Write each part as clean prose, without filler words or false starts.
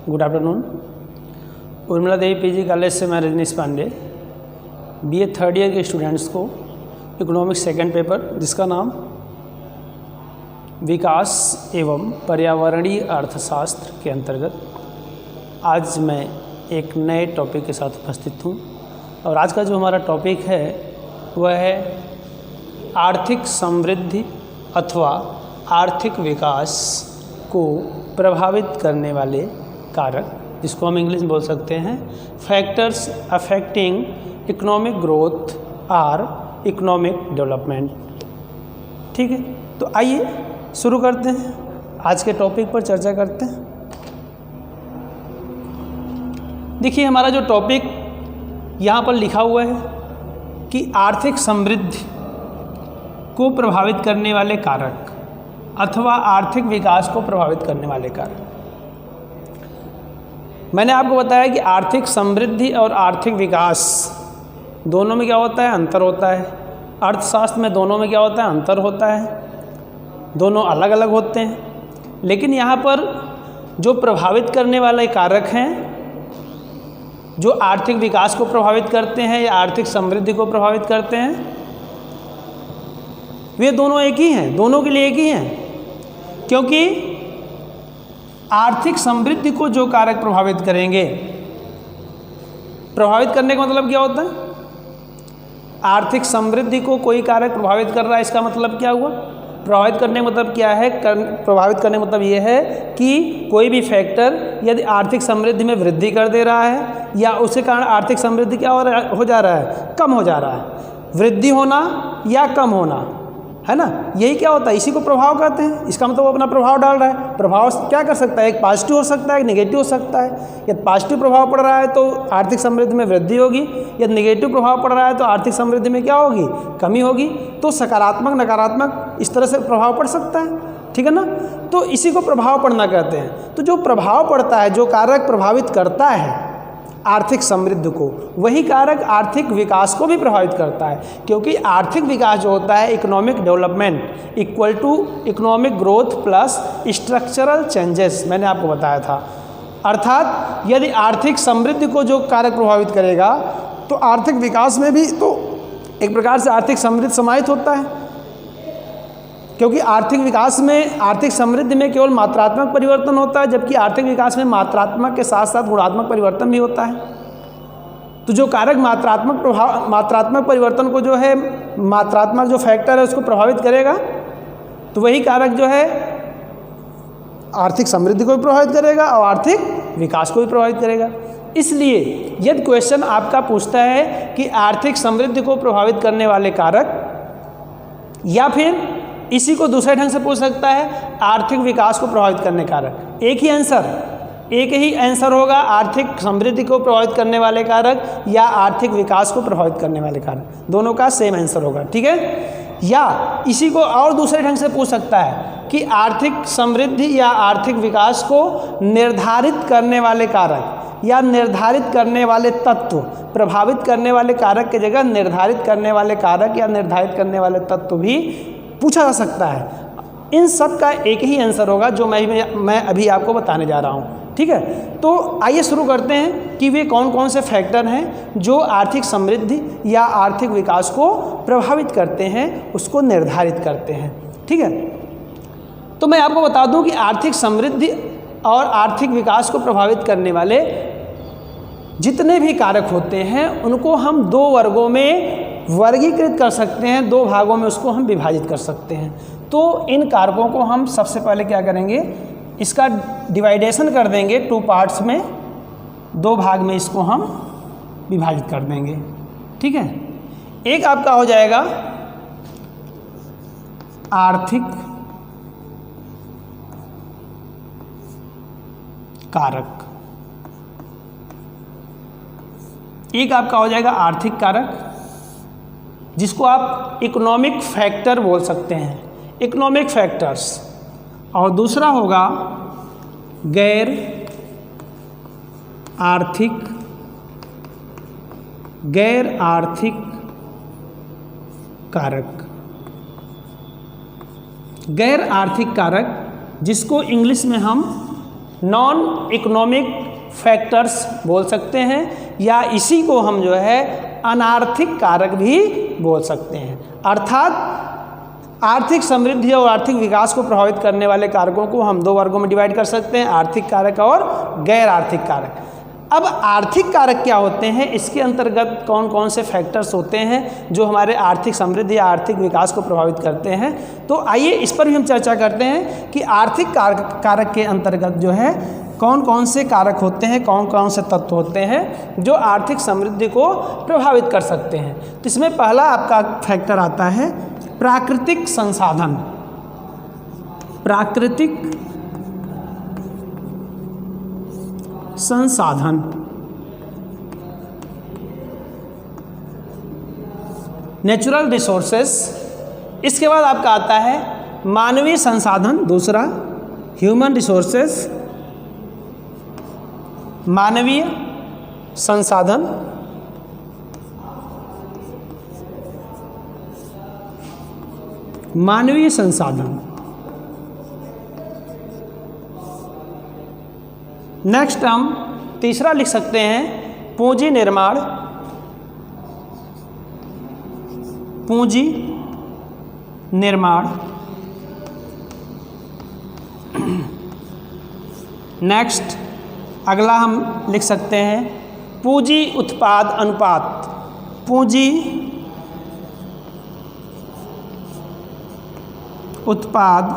Good afternoon. Urmila Devi PG college से मैं Rajnish Pandey BA third year के स्टूडेंट्स को इकोनॉमिक्स सेकंड पेपर जिसका नाम विकास एवं पर्यावरणीय अर्थशास्त्र के अंतर्गत आज मैं एक नए टॉपिक के साथ उपस्थित हूँ और आज का जो हमारा टॉपिक है वह है आर्थिक समृद्धि अथवा आर्थिक विकास को प्रभावित करने वाले कारक, जिसको हम इंग्लिश में बोल सकते हैं फैक्टर्स अफेक्टिंग इकोनॉमिक ग्रोथ और इकोनॉमिक डेवलपमेंट। ठीक है, तो आइए शुरू करते हैं, आज के टॉपिक पर चर्चा करते हैं। देखिए हमारा जो टॉपिक यहाँ पर लिखा हुआ है कि आर्थिक समृद्धि को प्रभावित करने वाले कारक अथवा आर्थिक विकास को प्रभावित करने वाले कारक। मैंने आपको बताया कि आर्थिक समृद्धि और आर्थिक विकास दोनों में क्या होता है, अंतर होता है। अर्थशास्त्र में दोनों में क्या होता है, अंतर होता है, दोनों अलग अलग होते हैं। लेकिन यहाँ पर जो प्रभावित करने वाले कारक हैं, जो आर्थिक विकास को प्रभावित करते हैं या आर्थिक समृद्धि को प्रभावित करते हैं, वे दोनों एक ही हैं, दोनों के लिए एक ही हैं। क्योंकि आर्थिक समृद्धि को जो कारक प्रभावित करेंगे, प्रभावित करने का मतलब क्या होता है, आर्थिक समृद्धि को कोई कारक प्रभावित कर रहा है, इसका मतलब क्या हुआ, प्रभावित करने का मतलब क्या है, प्रभावित करने का मतलब ये है कि कोई भी फैक्टर यदि आर्थिक समृद्धि में वृद्धि कर दे रहा है या उसके कारण आर्थिक समृद्धि क्या हो जा रहा है, कम हो जा रहा है। वृद्धि होना या कम होना है ना, यही क्या होता है, इसी को प्रभाव कहते हैं। इसका मतलब वो अपना प्रभाव डाल रहा है। प्रभाव क्या कर सकता है, एक पॉजिटिव हो सकता है, एक नेगेटिव हो सकता है। यदि पॉजिटिव प्रभाव पड़ रहा है तो आर्थिक समृद्धि में वृद्धि होगी, यदि नेगेटिव प्रभाव पड़ रहा है तो आर्थिक समृद्धि में क्या होगी, कमी होगी। तो सकारात्मक नकारात्मक इस तरह से प्रभाव पड़ सकता है, ठीक है ना। तो इसी को प्रभाव पड़ना कहते हैं। तो जो प्रभाव पड़ता है, जो कारक प्रभावित करता है आर्थिक समृद्धि को, वही कारक आर्थिक विकास को भी प्रभावित करता है। क्योंकि आर्थिक विकास जो होता है, economic development equal to economic growth plus structural changes, मैंने आपको बताया था। अर्थात यदि आर्थिक समृद्धि को जो कारक प्रभावित करेगा तो आर्थिक विकास में भी तो एक प्रकार से आर्थिक समृद्धि समाहित होता है। क्योंकि आर्थिक विकास में, आर्थिक समृद्धि में केवल मात्रात्मक परिवर्तन होता है, जबकि आर्थिक विकास में मात्रात्मक के साथ साथ गुणात्मक परिवर्तन भी होता है। तो जो कारक मात्रात्मक परिवर्तन को जो है, मात्रात्मक जो फैक्टर है उसको प्रभावित करेगा, तो वही कारक जो है आर्थिक समृद्धि को भी प्रभावित करेगा और आर्थिक विकास को भी प्रभावित करेगा। इसलिए यदि क्वेश्चन आपका पूछता है कि आर्थिक समृद्धि को प्रभावित करने वाले कारक, या फिर इसी को दूसरे ढंग से पूछ सकता है आर्थिक विकास को प्रभावित करने कारक, एक ही आंसर होगा, आर्थिक समृद्धि को प्रभावित करने वाले कारक या आर्थिक विकास को प्रभावित करने वाले कारक, दोनों का सेम आंसर होगा, ठीक है। या इसी को और दूसरे ढंग से पूछ सकता है कि आर्थिक समृद्धि या आर्थिक विकास को निर्धारित करने वाले कारक या निर्धारित करने वाले तत्व, प्रभावित करने वाले कारक की जगह निर्धारित करने वाले कारक या निर्धारित करने वाले तत्व भी पूछा जा सकता है। इन सब का एक ही आंसर होगा जो मैं अभी आपको बताने जा रहा हूँ, ठीक है। तो आइए शुरू करते हैं कि वे कौन कौन से फैक्टर हैं जो आर्थिक समृद्धि या आर्थिक विकास को प्रभावित करते हैं, उसको निर्धारित करते हैं, ठीक है। तो मैं आपको बता दूं कि आर्थिक समृद्धि और आर्थिक विकास को प्रभावित करने वाले जितने भी कारक होते हैं उनको हम दो वर्गों में वर्गीकृत कर सकते हैं, दो भागों में उसको हम विभाजित कर सकते हैं। तो इन कारकों को हम सबसे पहले क्या करेंगे, इसका डिवाइडेशन कर देंगे टू पार्ट्स में, दो भाग में इसको हम विभाजित कर देंगे, ठीक है। एक आपका हो जाएगा आर्थिक कारक, एक आपका हो जाएगा आर्थिक कारक जिसको आप इकोनॉमिक फैक्टर बोल सकते हैं, इकोनॉमिक फैक्टर्स, और दूसरा होगा गैर आर्थिक कारक। गैर आर्थिक कारक जिसको इंग्लिश में हम नॉन इकोनॉमिक फैक्टर्स बोल सकते हैं, या इसी को हम जो है अनार्थिक कारक भी बोल सकते हैं। अर्थात आर्थिक समृद्धि और आर्थिक विकास को प्रभावित करने वाले कारकों को हम दो वर्गों में डिवाइड कर सकते हैं, आर्थिक कारक और गैर आर्थिक कारक। अब आर्थिक कारक क्या होते हैं, इसके अंतर्गत कौन कौन से फैक्टर्स होते हैं जो हमारे आर्थिक समृद्धि या आर्थिक विकास को प्रभावित करते हैं। तो आइए इस पर भी हम चर्चा करते हैं कि आर्थिक कारक के अंतर्गत जो है कौन कौन से कारक होते हैं, कौन कौन से तत्व होते हैं जो आर्थिक समृद्धि को प्रभावित कर सकते हैं। तो इसमें पहला आपका फैक्टर आता है प्राकृतिक संसाधन। प्राकृतिक संसाधन, नेचुरल रिसोर्सेस। इसके बाद आपका आता है मानवीय संसाधन, दूसरा ह्यूमन रिसोर्सेस, मानवीय संसाधन। मानवीय संसाधन। नेक्स्ट हम तीसरा लिख सकते हैं पूंजी निर्माण। पूंजी निर्माण। नेक्स्ट अगला हम लिख सकते हैं पूंजी उत्पाद अनुपात। पूंजी उत्पाद,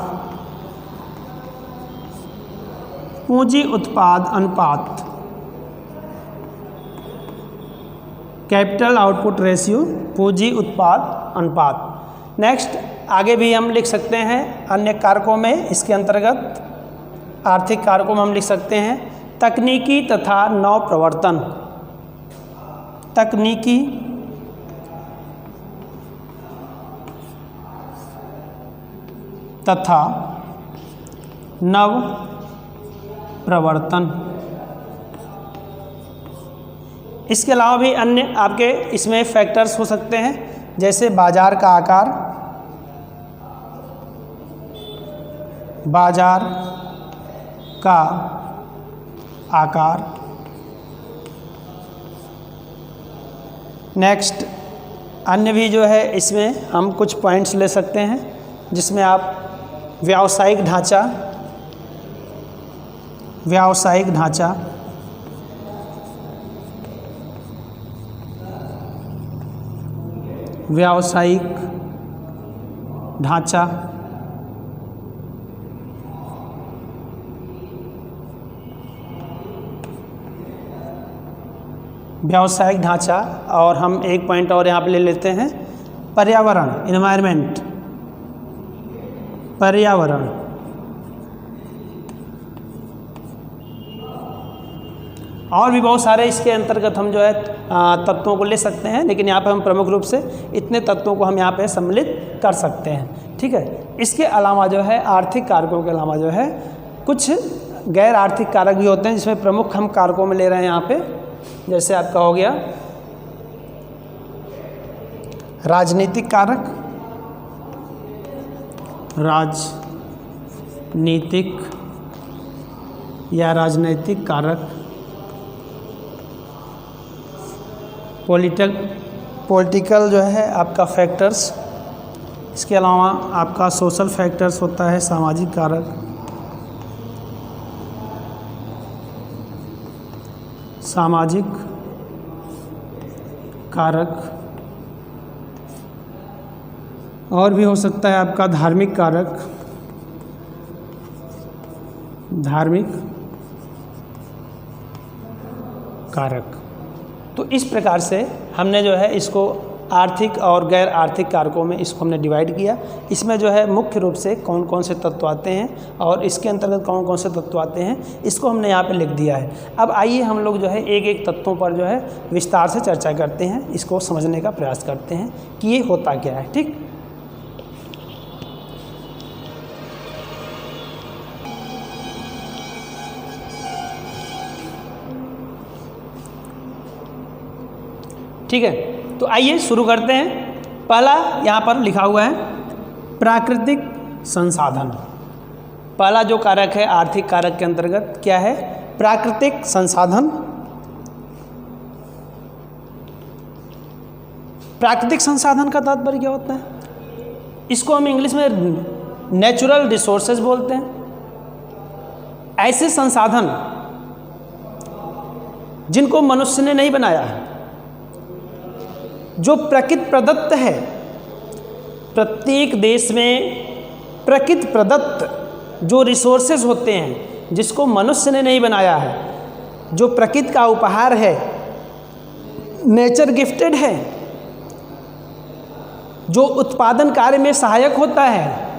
पूंजी उत्पाद अनुपात, कैपिटल आउटपुट रेशियो, पूंजी उत्पाद अनुपात। नेक्स्ट आगे भी हम लिख सकते हैं अन्य कारकों में, इसके अंतर्गत आर्थिक कारकों में हम लिख सकते हैं तकनीकी तथा नवप्रवर्तन। तकनीकी तथा नव प्रवर्तन। इसके अलावा भी अन्य आपके इसमें फैक्टर्स हो सकते हैं, जैसे बाजार का आकार, बाजार का आकार। नेक्स्ट अन्य भी जो है इसमें हम कुछ पॉइंट्स ले सकते हैं, जिसमें आप व्यावसायिक ढांचा, व्यावसायिक ढांचा, व्यावसायिक ढांचा, व्यावसायिक ढांचा। और हम एक पॉइंट और यहाँ पे ले लेते हैं पर्यावरण, एनवायरनमेंट, पर्यावरण। और भी बहुत सारे इसके अंतर्गत हम जो है तत्वों को ले सकते हैं, लेकिन यहाँ पे हम प्रमुख रूप से इतने तत्वों को हम यहाँ पे सम्मिलित कर सकते हैं। ठीक है। इसके अलावा जो है आर्थिक कारकों के अलावा जो है कुछ गैर आर्थिक कारक भी होते हैं, जिसमें प्रमुख हम कारकों में ले रहे हैं यहाँ पे, जैसे आपका हो गया राजनीतिक कारक, राजनीतिक या राजनैतिक कारक, पॉलिटिकल जो है आपका फैक्टर्स। इसके अलावा आपका सोशल फैक्टर्स होता है, सामाजिक कारक, सामाजिक कारक। और भी हो सकता है आपका धार्मिक कारक, धार्मिक कारक। तो इस प्रकार से हमने जो है इसको आर्थिक और गैर आर्थिक कारकों में इसको हमने डिवाइड किया। इसमें जो है मुख्य रूप से कौन कौन से तत्व आते हैं और इसके अंतर्गत कौन कौन से तत्व आते हैं, इसको हमने यहाँ पे लिख दिया है। अब आइए हम लोग जो है एक एक तत्वों पर जो है विस्तार से चर्चा करते हैं, इसको समझने का प्रयास करते हैं कि ये होता क्या है। ठीक। ठीक है, तो आइए शुरू करते हैं। पहला यहाँ पर लिखा हुआ है प्राकृतिक संसाधन। पहला जो कारक है आर्थिक कारक के अंतर्गत क्या है? प्राकृतिक संसाधन। प्राकृतिक संसाधन का तात्पर्य क्या होता है? इसको हम इंग्लिश में नेचुरल रिसोर्सेज बोलते हैं। ऐसे संसाधन जिनको मनुष्य ने नहीं बनाया है, जो प्रकृति प्रदत्त है। प्रत्येक देश में प्रकृति प्रदत्त जो रिसोर्सेज होते हैं जिसको मनुष्य ने नहीं बनाया है, जो प्रकृति का उपहार है, नेचर गिफ्टेड है, जो उत्पादन कार्य में सहायक होता है,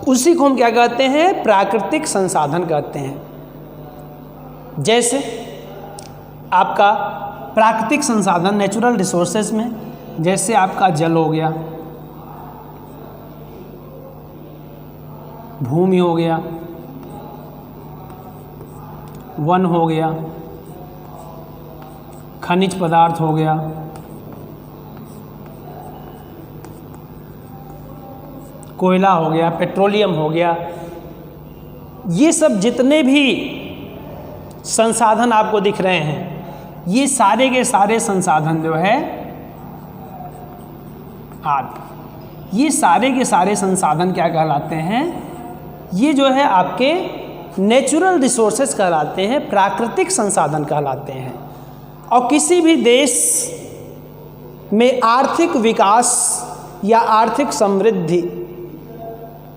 उसी को हम क्या कहते हैं? प्राकृतिक संसाधन कहते हैं। जैसे आपका प्राकृतिक संसाधन नेचुरल रिसोर्सेज में जैसे आपका जल हो गया, भूमि हो गया, वन हो गया, खनिज पदार्थ हो गया, कोयला हो गया, पेट्रोलियम हो गया। ये सब जितने भी संसाधन आपको दिख रहे हैं, ये सारे के सारे संसाधन जो है ये सारे के सारे संसाधन क्या कहलाते हैं? ये जो है आपके नेचुरल रिसोर्सेज कहलाते हैं, प्राकृतिक संसाधन कहलाते हैं। और किसी भी देश में आर्थिक विकास या आर्थिक समृद्धि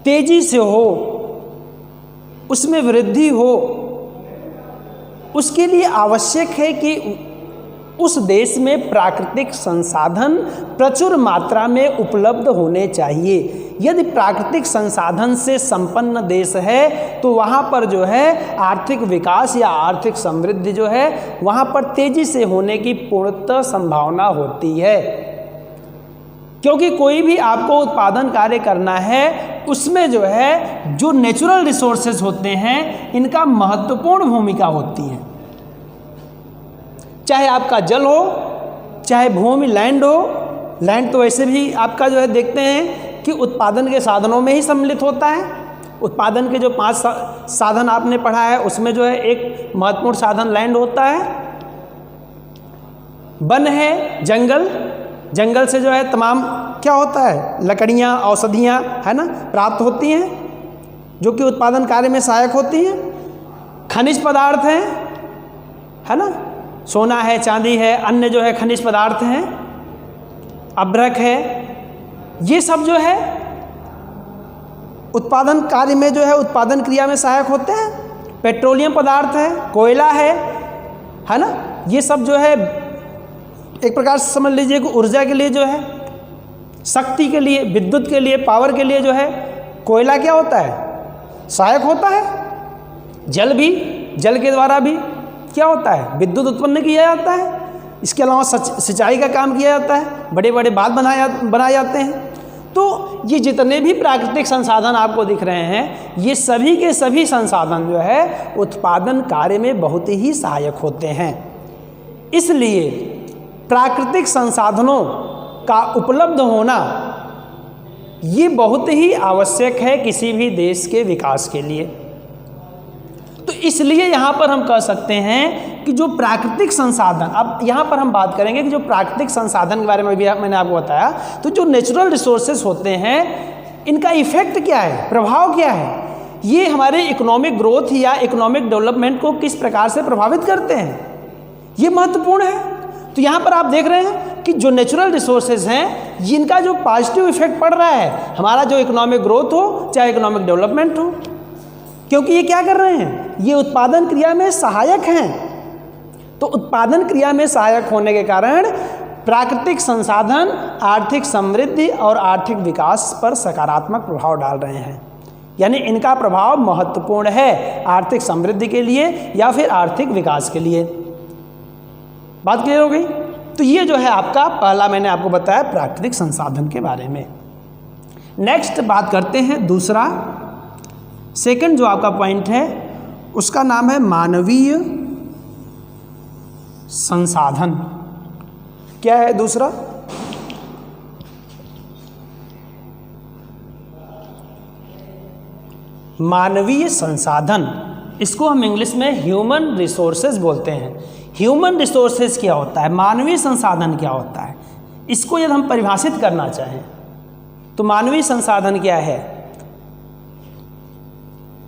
तेजी से हो, उसमें वृद्धि हो, उसके लिए आवश्यक है कि उस देश में प्राकृतिक संसाधन प्रचुर मात्रा में उपलब्ध होने चाहिए। यदि प्राकृतिक संसाधन से संपन्न देश है तो वहाँ पर जो है आर्थिक विकास या आर्थिक समृद्धि जो है वहाँ पर तेजी से होने की पूर्णतः संभावना होती है। क्योंकि कोई भी आपको उत्पादन कार्य करना है, उसमें जो है जो नेचुरल रिसोर्सेज होते हैं इनका महत्वपूर्ण भूमिका होती है। चाहे आपका जल हो, चाहे भूमि लैंड हो। लैंड तो वैसे भी आपका जो है देखते हैं कि उत्पादन के साधनों में ही सम्मिलित होता है। उत्पादन के जो 5 साधन आपने पढ़ा है उसमें जो है एक महत्वपूर्ण साधन लैंड होता है। वन है, जंगल, जंगल से जो है तमाम क्या होता है? लकड़ियाँ, औषधियाँ है ना प्राप्त होती हैं, जो कि उत्पादन कार्य में सहायक होती हैं। खनिज पदार्थ हैं, है ना, सोना है, चांदी है, अन्य जो है खनिज पदार्थ हैं, अभ्रक है। ये सब जो है उत्पादन कार्य में जो है उत्पादन क्रिया में सहायक होते हैं। पेट्रोलियम पदार्थ है, कोयला है ना। ये सब जो है एक प्रकार से समझ लीजिए कि ऊर्जा के लिए जो है, शक्ति के लिए, विद्युत के लिए, पावर के लिए जो है कोयला क्या होता है? सहायक होता है। जल भी, जल के द्वारा भी क्या होता है? विद्युत उत्पन्न किया जाता है। इसके अलावा सिंचाई का काम किया जाता है, बड़े बड़े बांध बनाए जाते हैं। तो ये जितने भी प्राकृतिक संसाधन आपको दिख रहे हैं, ये सभी के सभी संसाधन जो है उत्पादन कार्य में बहुत ही सहायक होते हैं। इसलिए प्राकृतिक संसाधनों का उपलब्ध होना ये बहुत ही आवश्यक है किसी भी देश के विकास के लिए। तो इसलिए यहाँ पर हम कह सकते हैं कि जो प्राकृतिक संसाधन, अब यहाँ पर हम बात करेंगे कि जो प्राकृतिक संसाधन के बारे में भी मैंने आपको बताया, तो जो नेचुरल रिसोर्सेज होते हैं इनका इफेक्ट क्या है, प्रभाव क्या है, ये हमारे इकोनॉमिक ग्रोथ या इकोनॉमिक डेवलपमेंट को किस प्रकार से प्रभावित करते हैं, ये महत्वपूर्ण है। तो यहाँ पर आप देख रहे हैं कि जो नेचुरल रिसोर्सेज हैं जिनका जो पॉजिटिव इफेक्ट पड़ रहा है हमारा जो इकोनॉमिक ग्रोथ हो चाहे इकोनॉमिक डेवलपमेंट हो, क्योंकि ये क्या कर रहे हैं, ये उत्पादन क्रिया में सहायक हैं। तो उत्पादन क्रिया में सहायक होने के कारण प्राकृतिक संसाधन आर्थिक समृद्धि और आर्थिक विकास पर सकारात्मक प्रभाव डाल रहे हैं। यानी इनका प्रभाव महत्वपूर्ण है आर्थिक समृद्धि के लिए या फिर आर्थिक विकास के लिए। बात क्लियर हो गई? तो ये जो है आपका पहला मैंने आपको बताया प्राकृतिक संसाधन के बारे में। नेक्स्ट बात करते हैं दूसरा, सेकंड जो आपका पॉइंट है उसका नाम है मानवीय संसाधन। क्या है दूसरा? मानवीय संसाधन, इसको हम इंग्लिश में ह्यूमन रिसोर्सेज बोलते हैं। ह्यूमन रिसोर्सेज क्या होता है, मानवीय संसाधन क्या होता है, इसको यदि हम परिभाषित करना चाहें तो मानवीय संसाधन क्या है?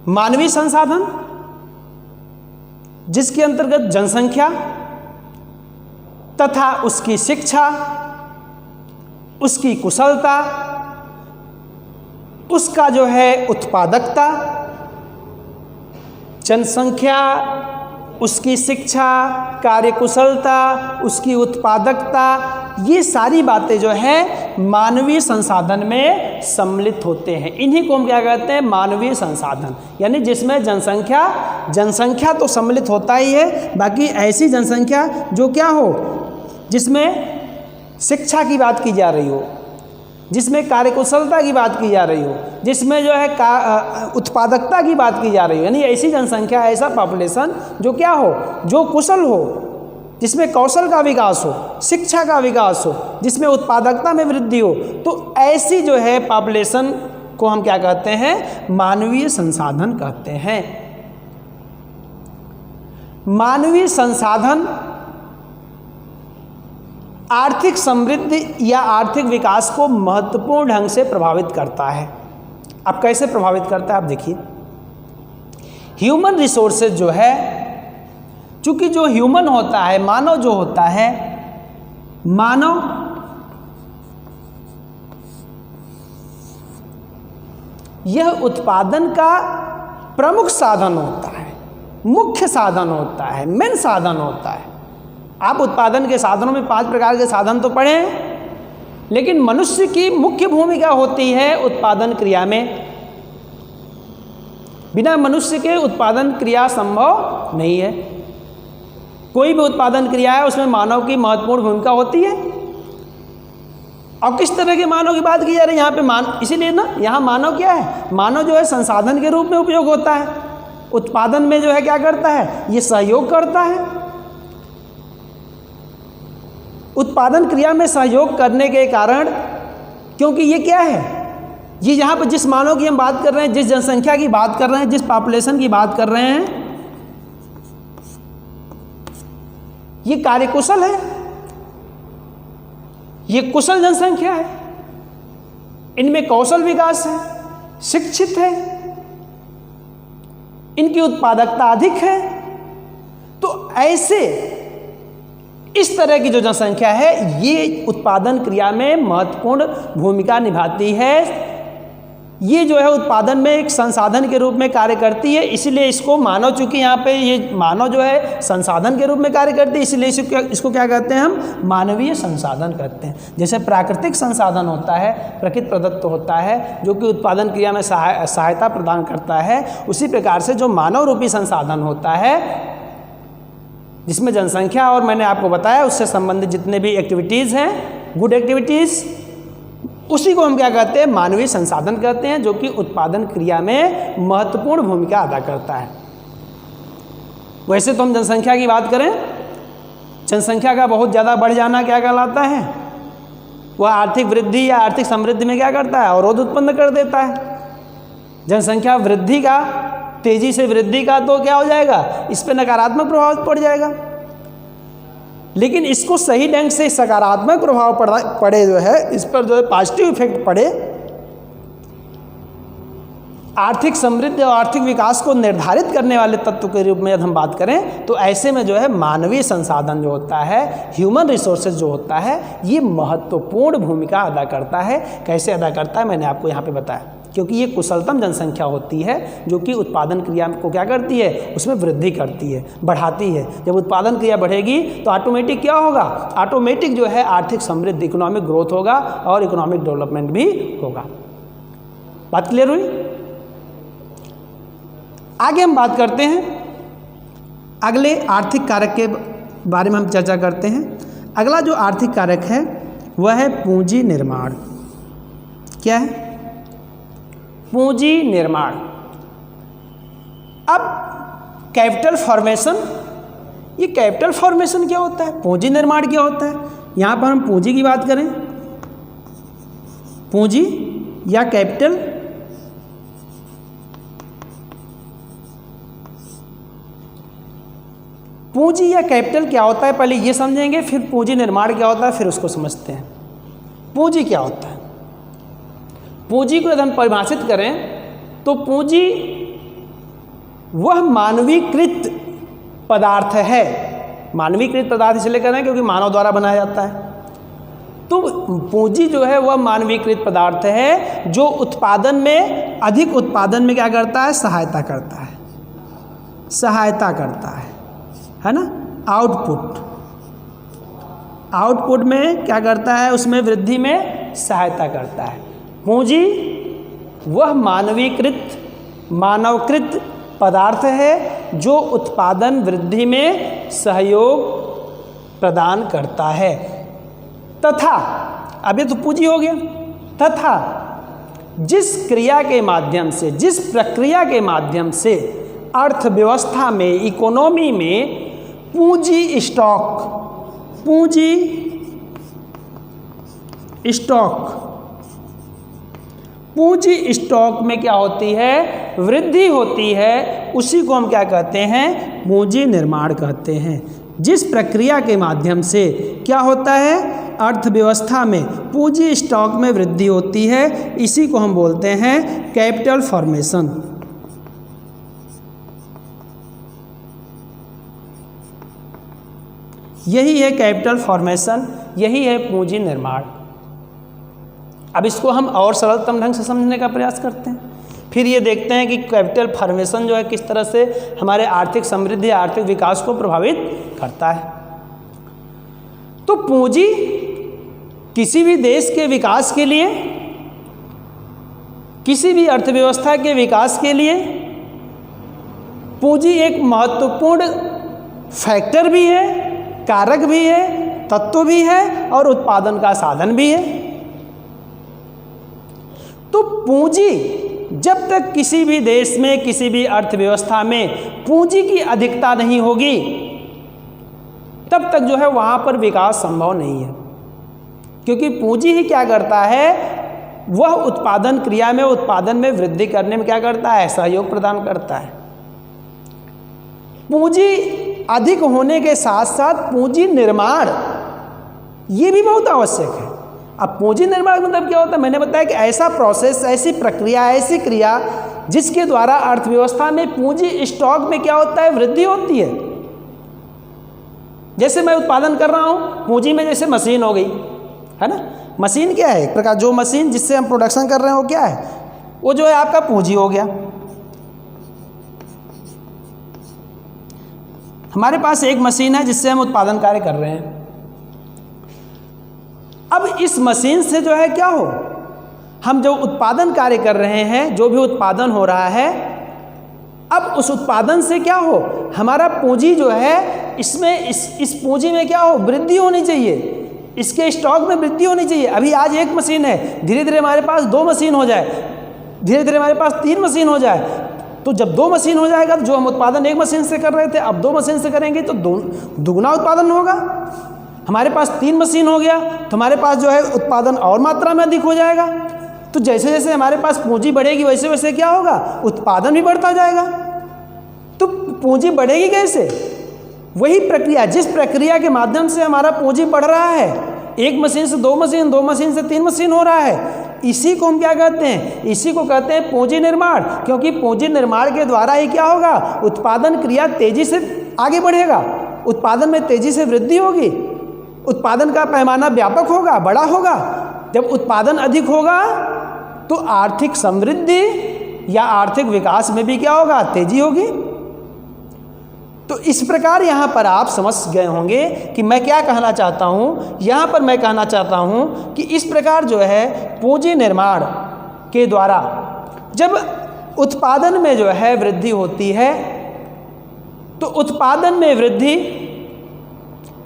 मानवीय संसाधन जिसके अंतर्गत जनसंख्या तथा उसकी शिक्षा, उसकी कुशलता, उसका जो है उत्पादकता, जनसंख्या, उसकी शिक्षा, कार्यकुशलता, उसकी उत्पादकता, ये सारी बातें जो है मानवीय संसाधन में सम्मिलित होते हैं। इन्हीं को हम क्या कहते हैं? मानवीय संसाधन। यानी जिसमें जनसंख्या तो सम्मिलित होता ही है, बाकी ऐसी जनसंख्या जो क्या हो, जिसमें शिक्षा की बात की जा रही हो, जिसमें कार्यकुशलता की बात की जा रही हो, जिसमें जो है उत्पादकता की बात की जा रही हो। यानी ऐसी जनसंख्या, ऐसा पॉपुलेशन जो क्या हो, जो कुशल हो, जिसमें कौशल का विकास हो, शिक्षा का विकास हो, जिसमें उत्पादकता में वृद्धि हो, तो ऐसी जो है पॉपुलेशन को हम क्या कहते हैं? मानवीय संसाधन कहते हैं। मानवीय संसाधन आर्थिक समृद्धि या आर्थिक विकास को महत्वपूर्ण ढंग से प्रभावित करता है। अब कैसे प्रभावित करता है आप देखिए। ह्यूमन रिसोर्सेज जो है, चूंकि जो ह्यूमन होता है, मानव जो होता है, मानव यह उत्पादन का प्रमुख साधन होता है, मुख्य साधन होता है, मेन साधन होता है। आप उत्पादन के साधनों में 5 प्रकार के साधन तो पढ़े हैं, लेकिन मनुष्य की मुख्य भूमिका होती है उत्पादन क्रिया में। बिना मनुष्य के उत्पादन क्रिया संभव नहीं है। कोई भी उत्पादन क्रिया है उसमें मानव की महत्वपूर्ण भूमिका होती है। और किस तरह के मानव की बात की जा रही है यहाँ पे? इसीलिए ना यहाँ मानव क्या है? मानव जो है संसाधन के रूप में उपयोग होता है। उत्पादन में जो है क्या करता है? ये सहयोग करता है। उत्पादन क्रिया में सहयोग करने के कारण, क्योंकि ये क्या है, ये यहाँ पर जिस मानव की हम बात कर रहे हैं, जिस जनसंख्या की बात कर रहे हैं, जिस पॉपुलेशन की बात कर रहे हैं, ये कार्यकुशल है, ये कुशल जनसंख्या है, इनमें कौशल विकास है, शिक्षित है, इनकी उत्पादकता अधिक है। तो ऐसे इस तरह की जो जनसंख्या है ये उत्पादन क्रिया में महत्वपूर्ण भूमिका निभाती है। ये जो है उत्पादन में एक संसाधन के रूप में कार्य करती है। इसलिए इसको मानव, चूंकि यहाँ पे ये मानव जो है संसाधन के रूप में कार्य करती है, इसलिए इसको क्या कहते हैं हम? मानवीय संसाधन कहते हैं। जैसे प्राकृतिक संसाधन होता है, प्रकृति प्रदत्त होता है, जो कि उत्पादन क्रिया में सहायता प्रदान करता है, उसी प्रकार से जो मानव रूपी संसाधन होता है, जिसमें जनसंख्या और मैंने आपको बताया उससे संबंधित जितने भी एक्टिविटीज़ हैं, गुड एक्टिविटीज़, उसी को हम क्या कहते हैं? मानवीय संसाधन कहते हैं, जो कि उत्पादन क्रिया में महत्वपूर्ण भूमिका अदा करता है। वैसे तो हम जनसंख्या की बात करें, जनसंख्या का बहुत ज़्यादा बढ़ जाना क्या कहलाता है? वह आर्थिक वृद्धि या आर्थिक समृद्धि में क्या करता है? अवरोध उत्पन्न कर देता है। जनसंख्या वृद्धि का, तेजी से वृद्धि का तो क्या हो जाएगा? इस पर नकारात्मक प्रभाव पड़ जाएगा। लेकिन इसको सही ढंग से सकारात्मक प्रभाव पड़े जो है, इस पर जो है पॉजिटिव इफेक्ट पड़े, आर्थिक समृद्धि और आर्थिक विकास को निर्धारित करने वाले तत्व के रूप में यदि हम बात करें, तो ऐसे में जो है मानवीय संसाधन जो होता है, ह्यूमन रिसोर्सेज जो होता है, ये महत्वपूर्ण भूमिका अदा करता है। कैसे अदा करता है मैंने आपको यहाँ पे बताया, क्योंकि ये कुशलतम जनसंख्या होती है जो कि उत्पादन क्रिया को क्या करती है? उसमें वृद्धि करती है, बढ़ाती है। जब उत्पादन क्रिया बढ़ेगी तो ऑटोमेटिक क्या होगा? ऑटोमेटिक जो है आर्थिक समृद्धि, इकोनॉमिक ग्रोथ होगा और इकोनॉमिक डेवलपमेंट भी होगा। बात क्लियर हुई? आगे हम बात करते हैं, अगले आर्थिक कारक के बारे में हम चर्चा करते हैं। अगला जो आर्थिक कारक है वह है पूंजी निर्माण। क्या है? पूंजी निर्माण। अब कैपिटल फॉर्मेशन, ये कैपिटल फॉर्मेशन क्या होता है? पूंजी निर्माण क्या होता है? यहाँ पर हम पूंजी की बात करें, पूंजी या कैपिटल पूंजी या कैपिटल क्या होता है पहले ये समझेंगे, फिर पूंजी निर्माण क्या होता है फिर उसको समझते हैं। पूंजी क्या होता है? पूंजी को यदि हम परिभाषित करें तो पूंजी वह मानवीकृत पदार्थ है। मानवीकृत पदार्थ इसलिए कह रहे हैं क्योंकि मानव द्वारा बनाया जाता है। तो पूंजी जो है वह मानवीकृत पदार्थ है जो उत्पादन में, अधिक उत्पादन में क्या करता है? सहायता करता है, सहायता करता है ना। आउटपुट में क्या करता है? उसमें वृद्धि में सहायता करता है। पूंजी वह मानवकृत पदार्थ है जो उत्पादन वृद्धि में सहयोग प्रदान करता है। तथा, अब ये तो पूंजी हो गया। तथा जिस क्रिया के माध्यम से, जिस प्रक्रिया के माध्यम से अर्थव्यवस्था में, इकोनॉमी में पूंजी स्टॉक में क्या होती है? वृद्धि होती है, उसी को हम क्या कहते हैं? पूंजी निर्माण कहते हैं। जिस प्रक्रिया के माध्यम से क्या होता है? अर्थव्यवस्था में पूंजी स्टॉक में वृद्धि होती है, इसी को हम बोलते हैं कैपिटल फॉर्मेशन। यही है कैपिटल फॉर्मेशन, यही है पूंजी निर्माण। अब इसको हम और सरलतम ढंग से समझने का प्रयास करते हैं, फिर ये देखते हैं कि कैपिटल फॉर्मेशन जो है किस तरह से हमारे आर्थिक समृद्धि, आर्थिक विकास को प्रभावित करता है। तो पूंजी किसी भी देश के विकास के लिए, किसी भी अर्थव्यवस्था के विकास के लिए पूंजी एक महत्वपूर्ण फैक्टर भी है, कारक भी है, तत्व भी है और उत्पादन का साधन भी है। तो पूंजी जब तक किसी भी देश में, किसी भी अर्थव्यवस्था में पूंजी की अधिकता नहीं होगी, तब तक जो है वहाँ पर विकास संभव नहीं है। क्योंकि पूंजी ही क्या करता है? वह उत्पादन क्रिया में, उत्पादन में वृद्धि करने में क्या करता है? सहयोग प्रदान करता है। पूंजी अधिक होने के साथ साथ पूंजी निर्माण ये भी बहुत आवश्यक है। अब पूंजी निर्माण मतलब क्या होता है? मैंने बताया कि ऐसा प्रोसेस, ऐसी प्रक्रिया, ऐसी क्रिया जिसके द्वारा अर्थव्यवस्था में पूंजी स्टॉक में क्या होता है? वृद्धि होती है। जैसे मैं उत्पादन कर रहा हूँ, पूंजी में जैसे मशीन हो गई, है ना। मशीन क्या है? एक प्रकार जो मशीन जिससे हम प्रोडक्शन कर रहे हैं वो क्या है? वो जो है आपका पूंजी हो गया। हमारे पास एक मशीन है जिससे हम उत्पादन कार्य कर रहे हैं। अब इस मशीन से जो है क्या हो, हम जो उत्पादन कार्य कर रहे हैं, जो भी उत्पादन हो रहा है, अब उस उत्पादन से क्या हो, हमारा पूंजी जो है इसमें इस पूंजी में क्या हो? वृद्धि होनी चाहिए, इसके स्टॉक में वृद्धि होनी चाहिए। अभी आज एक मशीन है, धीरे धीरे हमारे पास 2 मशीन हो जाए, धीरे धीरे हमारे पास 3 मशीन हो जाए। तो जब 2 मशीन हो जाएगा तो जो हम उत्पादन एक मशीन से कर रहे थे अब 2 मशीन से करेंगे तो दुगना उत्पादन होगा। हमारे पास 3 मशीन हो गया तो हमारे पास जो है उत्पादन और मात्रा में अधिक हो जाएगा। तो जैसे जैसे हमारे पास पूंजी बढ़ेगी वैसे वैसे क्या होगा? उत्पादन भी बढ़ता जाएगा। तो पूंजी बढ़ेगी कैसे? वही प्रक्रिया, जिस प्रक्रिया के माध्यम से हमारा पूंजी बढ़ रहा है, एक मशीन से 2 मशीन, 2 मशीन से 3 मशीन हो रहा है, इसी को हम क्या कहते हैं? इसी को कहते हैं पूंजी निर्माण। क्योंकि पूंजी निर्माण के द्वारा ही क्या होगा? उत्पादन क्रिया तेजी से आगे बढ़ेगा, उत्पादन में तेजी से वृद्धि होगी, उत्पादन का पैमाना व्यापक होगा, बड़ा होगा। जब उत्पादन अधिक होगा तो आर्थिक समृद्धि या आर्थिक विकास में भी क्या होगा? तेजी होगी। तो इस प्रकार यहाँ पर आप समझ गए होंगे कि मैं क्या कहना चाहता हूँ। यहाँ पर मैं कहना चाहता हूँ कि इस प्रकार जो है पूंजी निर्माण के द्वारा जब उत्पादन में जो है वृद्धि होती है तो उत्पादन में वृद्धि,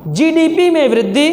जीडीपी में वृद्धि,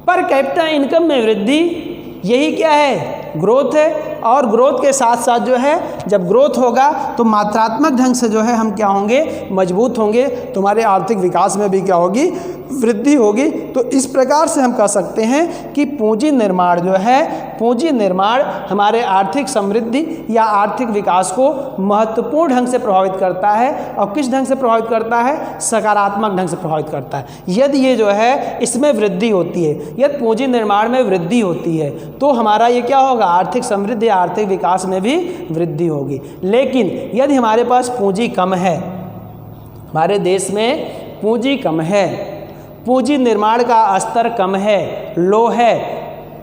पर कैपिटा इनकम में वृद्धि, यही क्या है? ग्रोथ है। और ग्रोथ के साथ साथ जो है जब ग्रोथ होगा तो मात्रात्मक ढंग से जो है हम क्या होंगे? मजबूत होंगे। तुम्हारे आर्थिक विकास में भी क्या होगी? वृद्धि होगी। तो इस प्रकार से हम कह सकते हैं कि पूंजी निर्माण जो है, पूंजी निर्माण हमारे आर्थिक समृद्धि या आर्थिक विकास को महत्वपूर्ण ढंग से प्रभावित करता है। और किस ढंग से प्रभावित करता है? सकारात्मक ढंग से प्रभावित करता है। यदि ये जो है इसमें वृद्धि होती है, यदि पूंजी निर्माण में वृद्धि होती है, तो हमारा ये क्या होगा? आर्थिक समृद्धि, आर्थिक विकास में भी वृद्धि होगी। लेकिन यदि हमारे पास पूंजी कम है, हमारे देश में पूंजी कम है, पूंजी निर्माण का स्तर कम है, लो है,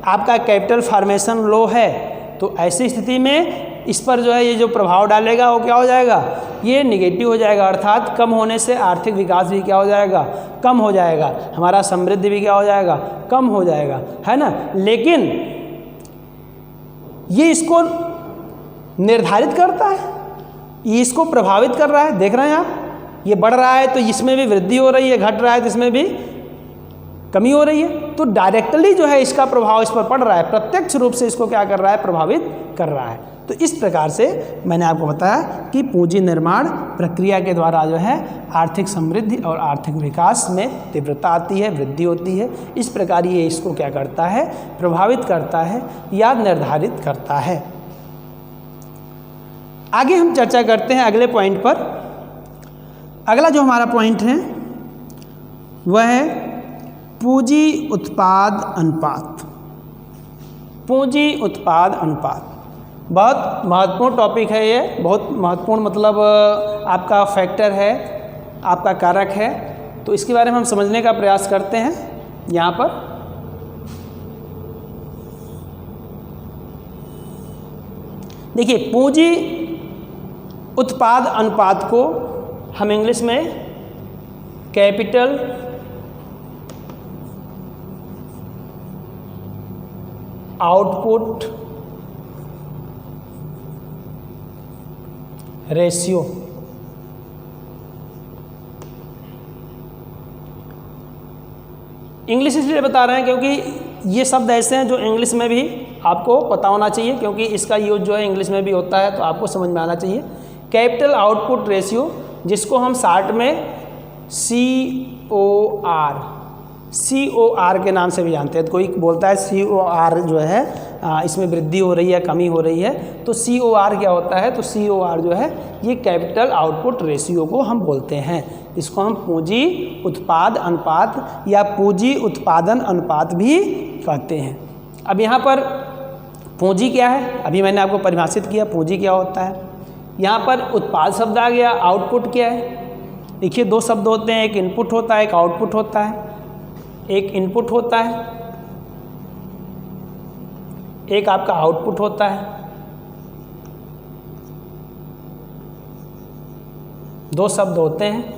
आपका कैपिटल फॉर्मेशन लो है, तो ऐसी स्थिति में इस पर जो है ये जो प्रभाव डालेगा वो क्या हो जाएगा? ये निगेटिव हो जाएगा। अर्थात कम होने से आर्थिक विकास भी क्या हो जाएगा? कम हो जाएगा। हमारा समृद्धि भी क्या हो जाएगा? कम हो जाएगा, है ना। लेकिन ये इसको निर्धारित करता है, ये इसको प्रभावित कर रहा है। देख रहे हैं आप, ये बढ़ रहा है तो इसमें भी वृद्धि हो रही है, घट रहा है तो इसमें भी कमी हो रही है। तो डायरेक्टली जो है इसका प्रभाव इस पर पड़ रहा है, प्रत्यक्ष रूप से इसको क्या कर रहा है? प्रभावित कर रहा है। तो इस प्रकार से मैंने आपको बताया कि पूंजी निर्माण प्रक्रिया के द्वारा जो है आर्थिक समृद्धि और आर्थिक विकास में तीव्रता आती है, वृद्धि होती है। इस प्रकार ये इसको क्या करता है? प्रभावित करता है या निर्धारित करता है। आगे हम चर्चा करते हैं अगले पॉइंट पर। अगला जो हमारा पॉइंट है वह है पूंजी उत्पाद अनुपात। पूंजी उत्पाद अनुपात बहुत महत्वपूर्ण टॉपिक है। ये बहुत महत्वपूर्ण मतलब आपका फैक्टर है, आपका कारक है। तो इसके बारे में हम समझने का प्रयास करते हैं। यहाँ पर देखिए, पूंजी उत्पाद अनुपात को हम इंग्लिश में कैपिटल आउटपुट रेशियो, इंग्लिश इसलिए बता रहे हैं क्योंकि ये शब्द ऐसे हैं जो इंग्लिश में भी आपको पता होना चाहिए, क्योंकि इसका यूज जो है इंग्लिश में भी होता है, तो आपको समझ में आना चाहिए। कैपिटल आउटपुट रेशियो, जिसको हम शार्ट में COR के नाम से भी जानते हैं। तो कोई बोलता है COR जो है इसमें वृद्धि हो रही है, कमी हो रही है, तो COR क्या होता है? तो COR जो है ये कैपिटल आउटपुट रेशियो को हम बोलते हैं। इसको हम पूंजी उत्पाद अनुपात या पूंजी उत्पादन अनुपात भी कहते हैं। अब यहाँ पर पूंजी क्या है? अभी मैंने आपको परिभाषित किया पूंजी क्या होता है। यहाँ पर उत्पाद शब्द आ गया, आउटपुट क्या है? देखिए, दो शब्द होते हैं, एक इनपुट होता है, एक आउटपुट होता है। एक इनपुट होता है, एक आपका आउटपुट होता है। दो शब्द होते हैं।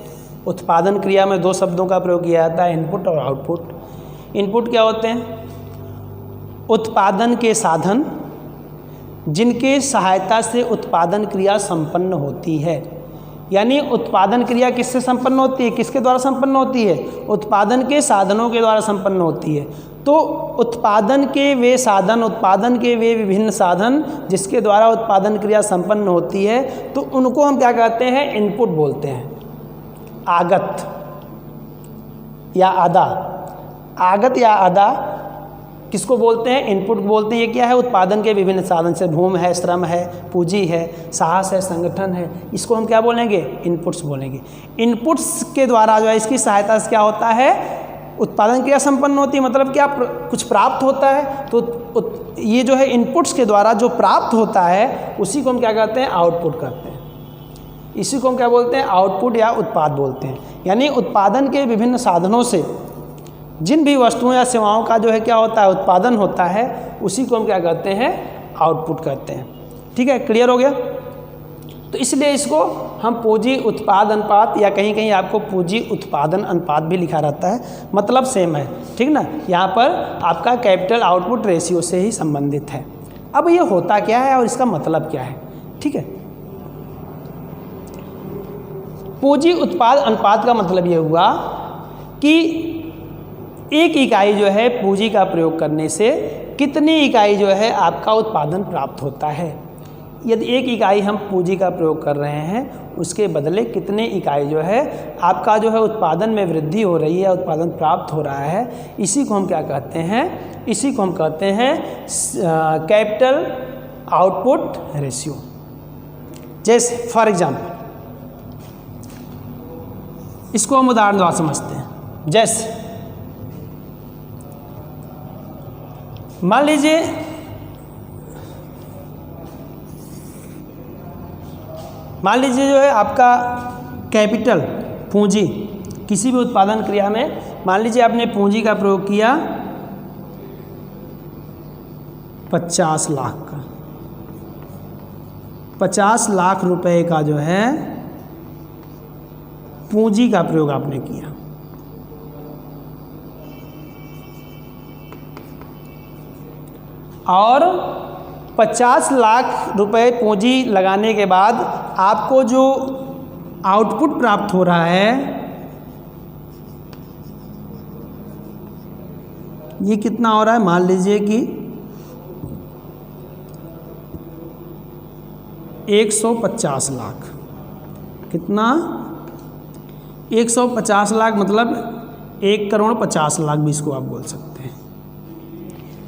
उत्पादन क्रिया में दो शब्दों का प्रयोग किया जाता है, इनपुट और आउटपुट। इनपुट क्या होते हैं? उत्पादन के साधन जिनके सहायता से उत्पादन क्रिया संपन्न होती है। यानी उत्पादन क्रिया किससे संपन्न होती है? किसके द्वारा संपन्न होती है? उत्पादन के साधनों के द्वारा संपन्न होती है। तो उत्पादन के वे साधन, उत्पादन के वे विभिन्न साधन जिसके द्वारा उत्पादन क्रिया संपन्न होती है, तो उनको हम क्या कहते हैं? इनपुट बोलते हैं। आगत या अदा, आगत या अदा किसको बोलते हैं? इनपुट बोलते हैं। ये क्या है? उत्पादन के विभिन्न साधन से, भूमि है, श्रम है, पूंजी है, साहस है, संगठन है, इसको हम क्या बोलेंगे? इनपुट्स बोलेंगे। इनपुट्स के द्वारा जो है इसकी सहायता से क्या होता है? उत्पादन क्रिया संपन्न होती है। मतलब क्या? कुछ प्राप्त होता है। तो ये जो है इनपुट्स के द्वारा जो प्राप्त होता है उसी को हम क्या कहते हैं? आउटपुट कहते हैं। इसी को हम क्या बोलते हैं? आउटपुट या उत्पाद बोलते हैं। यानी उत्पादन के विभिन्न साधनों से जिन भी वस्तुओं या सेवाओं का जो है क्या होता है? उत्पादन होता है, उसी को हम क्या कहते हैं? आउटपुट कहते हैं। ठीक है, क्लियर हो गया? तो इसलिए इसको हम पूंजी उत्पाद अनुपात या कहीं कहीं आपको पूंजी उत्पादन अनुपात भी लिखा रहता है, मतलब सेम है। ठीक ना? यहाँ पर आपका कैपिटल आउटपुट रेशियो से ही संबंधित है। अब ये होता क्या है और इसका मतलब क्या है? ठीक है, पूंजी उत्पाद अनुपात का मतलब ये हुआ कि एक इकाई जो है पूंजी का प्रयोग करने से कितनी इकाई जो है आपका उत्पादन प्राप्त होता है। यदि 1 इकाई हम पूंजी का प्रयोग कर रहे हैं उसके बदले कितने इकाई जो है आपका जो है उत्पादन में वृद्धि हो रही है, उत्पादन प्राप्त हो रहा है, इसी को हम क्या कहते हैं, इसी को हम कहते हैं कैपिटल आउटपुट रेशियो। जैसे फॉर एग्जांपल इसको हम उदाहरण द्वारा समझते हैं। जैसे मान लीजिए जो है आपका कैपिटल पूंजी किसी भी उत्पादन क्रिया में, मान लीजिए आपने पूंजी का प्रयोग किया 50 लाख का, 50 लाख रुपए का जो है पूंजी का प्रयोग आपने किया। और 50 लाख रुपए पूंजी लगाने के बाद आपको जो आउटपुट प्राप्त हो रहा है ये कितना हो रहा है, मान लीजिए कि 150 लाख। कितना? 150 लाख मतलब 1,50,00,000 भी इसको आप बोल सकते हैं।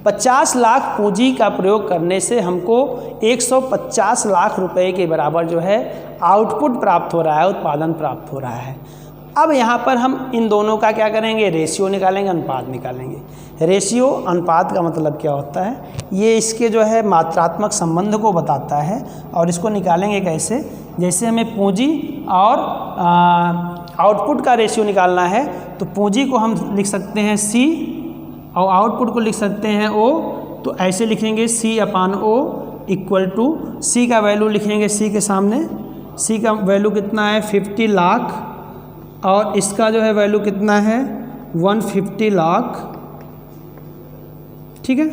50 लाख पूंजी का प्रयोग करने से हमको 150 लाख रुपए के बराबर जो है आउटपुट प्राप्त हो रहा है, उत्पादन प्राप्त हो रहा है। अब यहाँ पर हम इन दोनों का क्या करेंगे, रेशियो निकालेंगे, अनुपात निकालेंगे। रेशियो अनुपात का मतलब क्या होता है, ये इसके जो है मात्रात्मक संबंध को बताता है। और इसको निकालेंगे कैसे, जैसे हमें पूंजी और आउटपुट का रेशियो निकालना है तो पूंजी को हम लिख सकते हैं C और आउटपुट को लिख सकते हैं O। तो ऐसे लिखेंगे C/O इक्वल टू C का वैल्यू लिखेंगे C के सामने। C का वैल्यू कितना है 50 लाख और इसका जो है वैल्यू कितना है 150 लाख। ठीक है,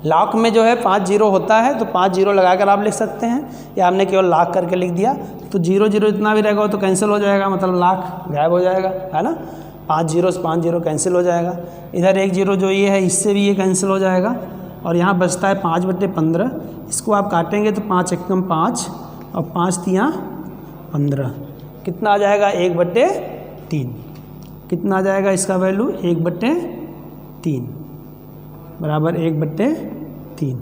लाख में जो है 5 जीरो होता है तो 5 जीरो लगाकर आप लिख सकते हैं, या आपने केवल लाख करके लिख दिया तो 0 0 इतना भी रहेगा तो कैंसिल हो जाएगा, मतलब लाख गायब हो जाएगा, है ना। 5 जीरो से 5 जीरो कैंसिल हो जाएगा। इधर 1 जीरो जो ये है इससे भी ये कैंसिल हो जाएगा और यहाँ बचता है 5/15। इसको आप काटेंगे तो 5 एकम 5 और 5 तियाँ 15। कितना आ जाएगा 1/3। कितना आ जाएगा इसका वैल्यू 1/3 बराबर 1/3।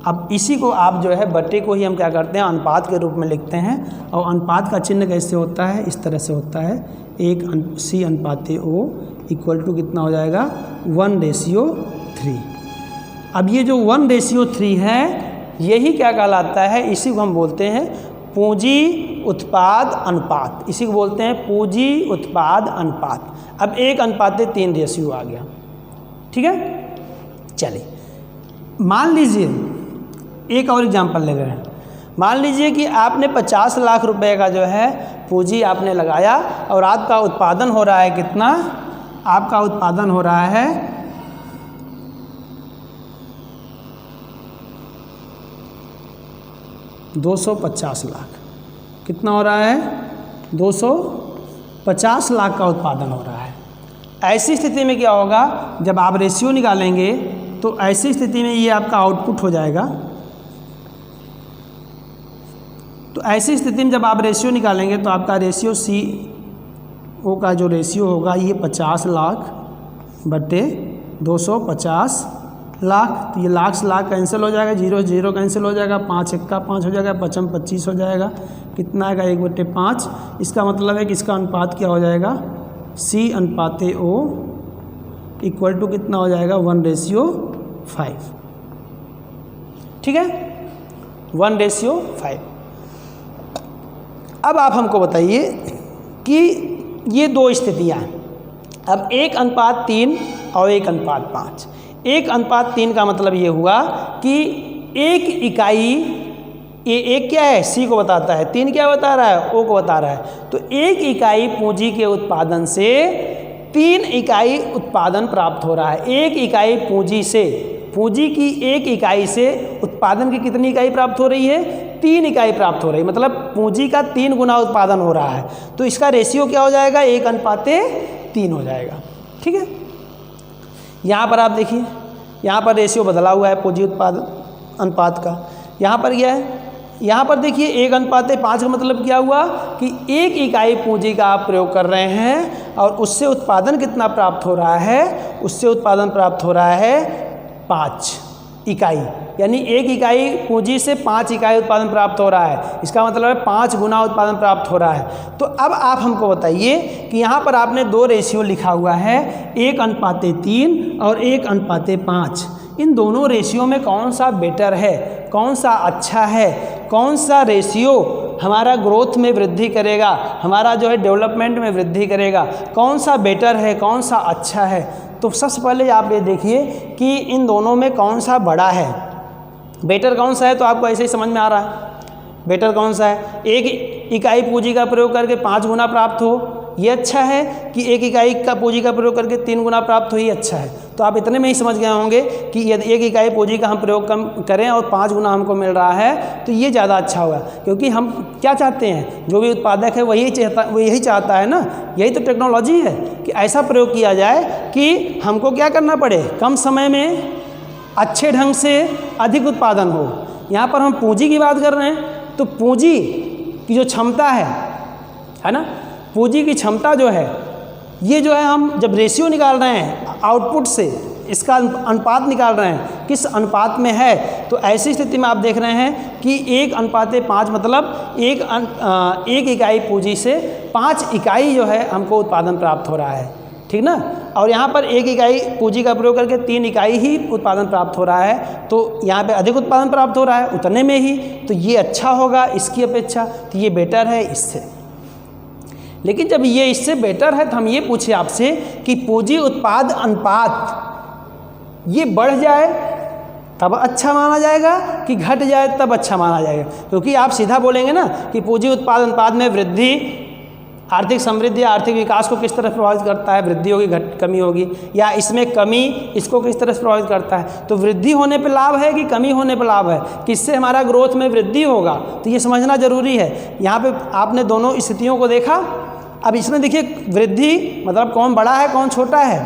अब इसी को आप जो है बट्टे को ही हम क्या करते हैं अनुपात के रूप में लिखते हैं। और अनुपात का चिन्ह कैसे होता है, इस तरह से होता है 1C/O इक्वल टू कितना हो जाएगा 1:3। अब ये जो 1:3 है यही क्या कहलाता है, इसी को हम बोलते हैं पूंजी उत्पाद अनुपात। इसी को बोलते हैं पूंजी उत्पाद अनुपात। अब 1:3 रेशियो आ गया। ठीक है, चलिए मान लीजिए एक और एग्जांपल ले रहे हैं। मान लीजिए कि आपने 50 लाख रुपए का जो है पूंजी आपने लगाया और आपका उत्पादन हो रहा है कितना, आपका उत्पादन हो रहा है 250 लाख। कितना हो रहा है 250 लाख का उत्पादन हो रहा है। ऐसी स्थिति में क्या होगा, जब आप रेशियो निकालेंगे तो ऐसी स्थिति में ये आपका आउटपुट हो जाएगा। तो ऐसी स्थिति में जब आप रेशियो निकालेंगे तो आपका रेशियो CO का जो रेशियो होगा ये 50 लाख बटे 250 लाख। तो ये लाख से लाख कैंसिल हो जाएगा, 0 0 कैंसिल हो जाएगा, 5 एक्का 5 हो जाएगा, 5 25 हो जाएगा। कितना आएगा 1/5। इसका मतलब है कि इसका अनुपात क्या हो जाएगा C/O इक्वल टू कितना हो जाएगा 1:5। ठीक है, 1:5। अब आप हमको बताइए कि ये दो स्थितियाँ हैं। अब 1:3 और 1:5। 1:3 का मतलब ये हुआ कि एक इकाई, ये एक क्या है C को बताता है, 3 क्या बता रहा है O को बता रहा है। तो 1 इकाई पूंजी के उत्पादन से 3 इकाई उत्पादन प्राप्त हो रहा है। 1 इकाई पूंजी से, पूंजी की 1 इकाई से उत्पादन की कितनी इकाई प्राप्त हो रही है, 3 इकाई प्राप्त हो रही है। मतलब पूंजी का 3 गुना उत्पादन हो रहा है। तो इसका रेशियो क्या हो जाएगा 1:3 हो जाएगा। ठीक है, यहाँ पर आप देखिए, यहाँ पर रेशियो बदला हुआ है पूंजी उत्पाद अनुपात का। यहाँ पर क्या है, यहाँ पर देखिए 1:5 का मतलब क्या हुआ कि 1 इकाई पूंजी का आप प्रयोग कर रहे हैं और उससे उत्पादन कितना प्राप्त हो रहा है, उससे उत्पादन प्राप्त हो रहा है 5 इकाई, यानी 1 इकाई पूंजी से 5 इकाई उत्पादन प्राप्त हो रहा है। इसका मतलब है 5 गुना उत्पादन प्राप्त हो रहा है। तो अब आप हमको बताइए कि यहाँ पर आपने 2 रेशियो लिखा हुआ है, 1:3 और 1:5। इन दोनों रेशियो में कौन सा बेटर है, कौन सा अच्छा है, कौन सा रेशियो हमारा ग्रोथ में वृद्धि करेगा, हमारा जो है डेवलपमेंट में वृद्धि करेगा, कौन सा बेटर है, कौन सा अच्छा है। तो सबसे पहले आप ये देखिए कि इन दोनों में कौन सा बड़ा है, बेटर कौन सा है। तो आपको ऐसे ही समझ में आ रहा है बेटर कौन सा है। 1 इकाई पूंजी का प्रयोग करके 5 गुना प्राप्त हो, ये अच्छा है कि 1 इकाई का पूंजी का प्रयोग करके 3 गुना प्राप्त हो, ये अच्छा है। तो आप इतने में ही समझ गए होंगे कि यदि 1 इकाई पूंजी का हम प्रयोग कम करें और 5 गुना हमको मिल रहा है तो ये ज़्यादा अच्छा होगा, क्योंकि हम क्या चाहते हैं, जो भी उत्पादक है वो यही चाहता है ना, यही तो टेक्नोलॉजी है कि ऐसा प्रयोग किया जाए कि हमको क्या करना पड़े, कम समय में अच्छे ढंग से अधिक उत्पादन हो। यहाँ पर हम पूंजी की बात कर रहे हैं, तो पूंजी की जो क्षमता है ना, पूंजी की क्षमता जो है, ये जो है हम जब रेशियो निकाल रहे हैं आउटपुट से, इसका अनुपात निकाल रहे हैं किस अनुपात में है, तो ऐसी स्थिति में आप देख रहे हैं कि 1:5 मतलब 1 इकाई पूंजी से 5 इकाई जो है हमको उत्पादन प्राप्त हो रहा है, ठीक ना। और यहाँ पर 1 इकाई पूंजी का प्रयोग करके 3 इकाई ही उत्पादन प्राप्त हो रहा है, तो यहाँ पे अधिक उत्पादन प्राप्त हो रहा है उतने में ही, तो ये अच्छा होगा इसकी अपेक्षा, तो ये बेटर है इससे। लेकिन जब ये इससे बेटर है तो हम ये पूछे आपसे कि पूंजी उत्पाद अनुपात ये बढ़ जाए तब अच्छा माना जाएगा कि घट जाए तब अच्छा माना जाएगा, क्योंकि आप सीधा बोलेंगे ना कि पूंजी उत्पाद अनुपात में वृद्धि आर्थिक समृद्धि या आर्थिक विकास को किस तरह प्रभावित करता है, वृद्धि होगी कमी होगी, या इसमें कमी इसको किस तरह से प्रभावित करता है। तो वृद्धि होने पे लाभ है कि कमी होने पे लाभ है, किससे हमारा ग्रोथ में वृद्धि होगा, तो ये समझना जरूरी है। यहाँ पे आपने दोनों स्थितियों को देखा। अब इसमें देखिए वृद्धि मतलब कौन बड़ा है कौन छोटा है,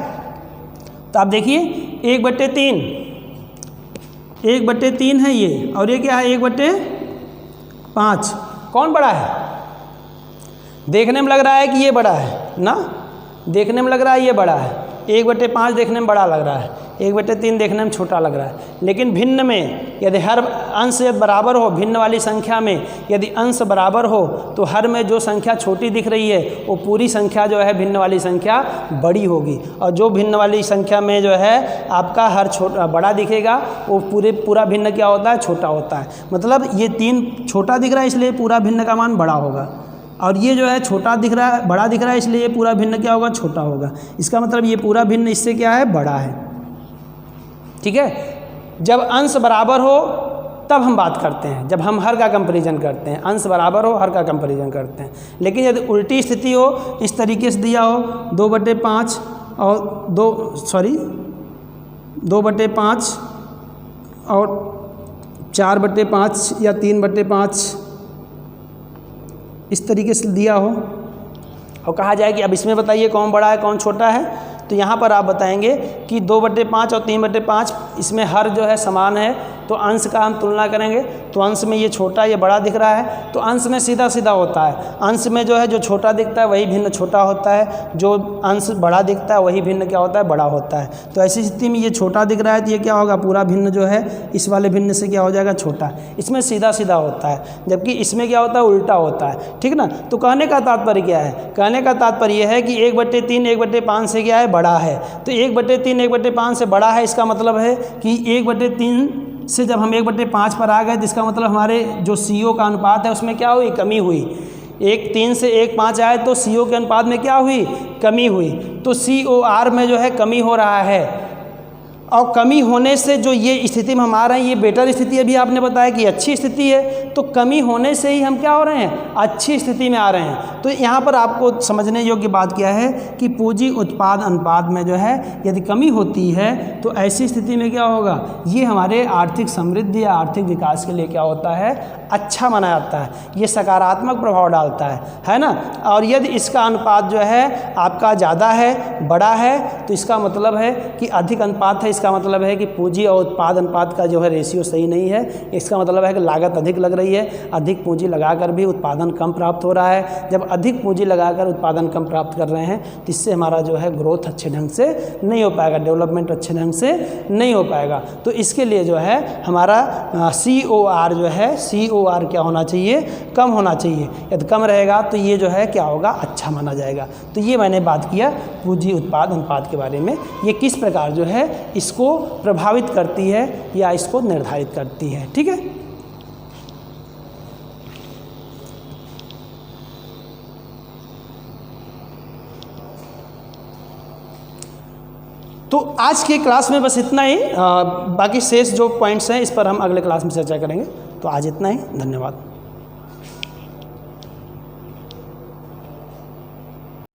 तो आप देखिए 1/3 है ये, और ये क्या है 1/5। कौन बड़ा है, देखने में लग रहा है कि ये बड़ा है ना, देखने में लग रहा है ये बड़ा है, 1/5 देखने में बड़ा लग रहा है, 1/3 देखने में छोटा लग रहा है। लेकिन भिन्न में यदि हर अंश बराबर हो, भिन्न वाली संख्या में यदि अंश बराबर हो तो हर में जो संख्या छोटी दिख रही है वो पूरी संख्या जो है भिन्न वाली संख्या बड़ी होगी, और जो भिन्न वाली संख्या में जो है आपका हर छोटा बड़ा दिखेगा वो पूरा भिन्न क्या होता है, छोटा होता है। मतलब ये 3 छोटा दिख रहा है इसलिए पूरा भिन्न का मान बड़ा होगा, और ये जो है छोटा दिख रहा है बड़ा दिख रहा है इसलिए ये पूरा भिन्न क्या होगा, छोटा होगा। इसका मतलब ये पूरा भिन्न इससे क्या है, बड़ा है, ठीक है। जब अंश बराबर हो तब हम बात करते हैं, जब हम हर का कंपैरिजन करते हैं, अंश बराबर हो हर का कंपैरिजन करते हैं। लेकिन यदि उल्टी स्थिति हो, इस तरीके से दिया हो 2/5 और 2/5 और 4/5 या 3/5 इस तरीके से दिया हो और कहा जाए कि अब इसमें बताइए कौन बड़ा है कौन छोटा है, तो यहाँ पर आप बताएंगे कि 2/5 और 3/5 इसमें हर जो है समान है, तो अंश का हम तुलना करेंगे तो अंश में ये छोटा ये बड़ा दिख रहा है, तो अंश में सीधा सीधा होता है, अंश में जो है जो छोटा दिखता है वही भिन्न छोटा होता है, जो अंश बड़ा दिखता है वही भिन्न क्या होता है, बड़ा होता है। तो ऐसी स्थिति में ये छोटा दिख रहा है तो ये क्या होगा, पूरा भिन्न जो है इस वाले भिन्न से क्या हो जाएगा, छोटा। इसमें सीधा सीधा होता है, जबकि इसमें क्या होता है, उल्टा होता है, ठीक ना। तो कहने का तात्पर्य क्या है, कहने का तात्पर्य यह है कि 1/3 1/5 से क्या है, बड़ा है। तो 1/3 1/5 से बड़ा है, इसका मतलब है कि 1/3 से जब हम 1/5 पर आ गए तो इसका मतलब हमारे जो CO का अनुपात है उसमें क्या हुई, कमी हुई। 1/3 से 1/5 आए तो CO के अनुपात में क्या हुई, कमी हुई। तो COR में जो है कमी हो रहा है, और कमी होने से जो ये स्थिति में हम आ रहे हैं ये बेटर स्थिति, अभी आपने बताया कि अच्छी स्थिति है, तो कमी होने से ही हम क्या हो रहे हैं, अच्छी स्थिति में आ रहे हैं। तो यहाँ पर आपको समझने योग्य बात क्या है कि पूंजी उत्पाद अनुपात में जो है यदि कमी होती है तो ऐसी स्थिति में क्या होगा, ये हमारे आर्थिक समृद्धि या आर्थिक विकास के लिए क्या होता है, अच्छा माना जाता है, ये सकारात्मक प्रभाव डालता है ना। और यदि इसका अनुपात जो है आपका ज़्यादा है, बड़ा है, तो इसका मतलब है कि अधिक अनुपात है इसका मतलब है कि पूंजी और उत्पाद अनुपात का जो है रेशियो सही नहीं है। इसका मतलब है कि लागत अधिक लग रही है, अधिक पूंजी लगाकर भी उत्पादन कम प्राप्त हो रहा है। जब अधिक पूंजी लगाकर उत्पादन कम प्राप्त कर रहे हैं तो इससे हमारा जो है ग्रोथ अच्छे ढंग से नहीं हो पाएगा, डेवलपमेंट अच्छे ढंग से नहीं हो पाएगा। तो इसके लिए जो है हमारा COR जो है, COR क्या होना चाहिए, कम होना चाहिए। यदि कम रहेगा तो ये जो है क्या होगा, अच्छा माना जाएगा। तो ये मैंने बात किया पूंजी उत्पाद अनुपात के बारे में, ये किस प्रकार जो है इसको प्रभावित करती है या इसको निर्धारित करती है। ठीक है, तो आज के क्लास में बस इतना ही। बाकी शेष जो पॉइंट्स हैं इस पर हम अगले क्लास में चर्चा करेंगे। तो आज इतना ही, धन्यवाद।